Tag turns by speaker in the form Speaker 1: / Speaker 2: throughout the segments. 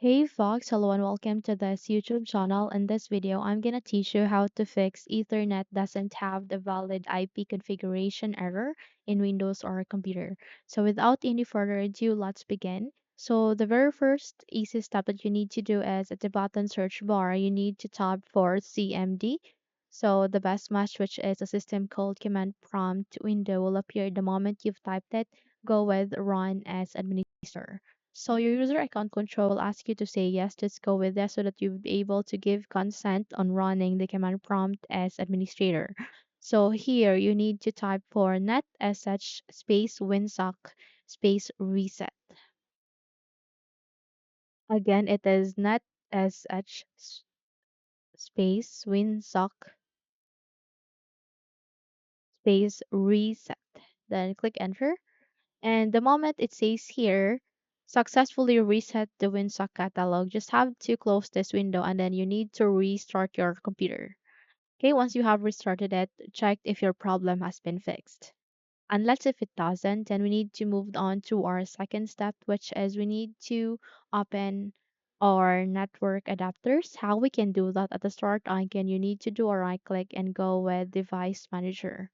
Speaker 1: Hey Fox, hello and welcome to this YouTube channel. In this video, I'm gonna teach you how to fix Ethernet doesn't have the valid IP configuration error in Windows or a computer. So without any further ado, let's begin. So the very first easy step that you need to do is at the bottom search bar, you need to type for CMD. So the best match, which is a system called command prompt window, will appear the moment you've typed it. Go with run as administrator. So your user account control will ask you to say yes, just go with yes so that you'll be able to give consent on running the command prompt as administrator. So here you need to type for net sh space winsock space reset. Again, it is net space winsock space reset. Then click enter. And the moment it says here, successfully reset the Winsock catalog, just have to close this window and then you need to restart your computer. Okay, once you have restarted it, check if your problem has been fixed. Unless if it doesn't, then we need to move on to our second step, which is we need to open our network adapters. How we can do that? At the start icon, you need to do a right click and go with device manager.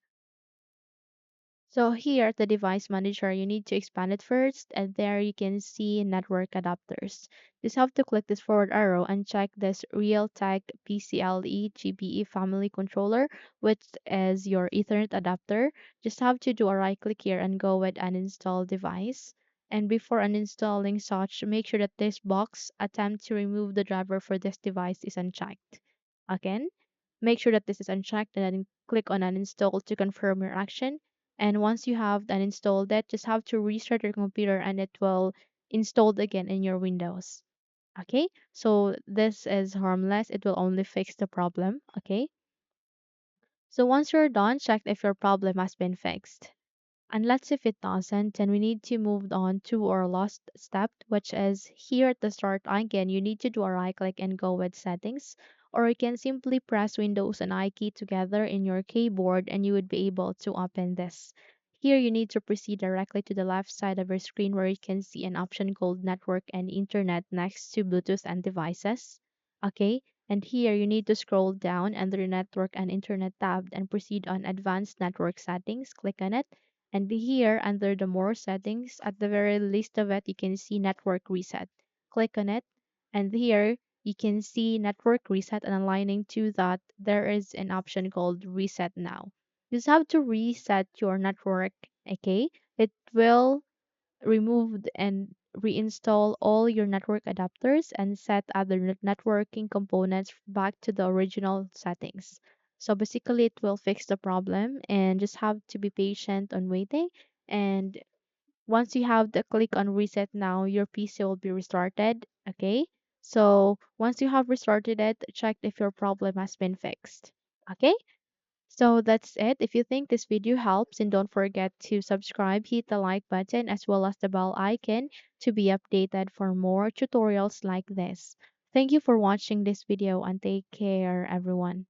Speaker 1: So here at the device manager, you need to expand it first, and there you can see network adapters. Just have to click this forward arrow and check this Realtek PCLE GBE family controller, which is your Ethernet adapter. Just have to do a right click here and go with uninstall device. And before uninstalling such, make sure that this box attempt to remove the driver for this device is unchecked. Again, make sure that this is unchecked and then click on uninstall to confirm your action. And once you have uninstalled it, just have to restart your computer and it will installed again in your Windows. Okay, so this is harmless. It will only fix the problem. Okay, so once you're done, check if your problem has been fixed. And let's if it doesn't, then we need to move on to our last step, which is here at the start again, you need to do a right click and go with settings, or you can simply press Windows and I key together in your keyboard and you would be able to open this. Here you need to proceed directly to the left side of your screen where you can see an option called Network and Internet next to Bluetooth and Devices. Okay, and here you need to scroll down under the Network and Internet tab and proceed on Advanced Network Settings. Click on it, and here under the more settings, at the very least of it, you can see network reset. Click on it. And here you can see network reset, and aligning to that, there is an option called reset now. You just have to reset your network, okay? It will remove and reinstall all your network adapters and set other networking components back to the original settings. So basically, it will fix the problem and just have to be patient on waiting. And once you have the click on reset now, your PC will be restarted. Okay. So once you have restarted it, check if your problem has been fixed. Okay. So that's it. If you think this video helps, and don't forget to subscribe, hit the like button as well as the bell icon to be updated for more tutorials like this. Thank you for watching this video and take care everyone.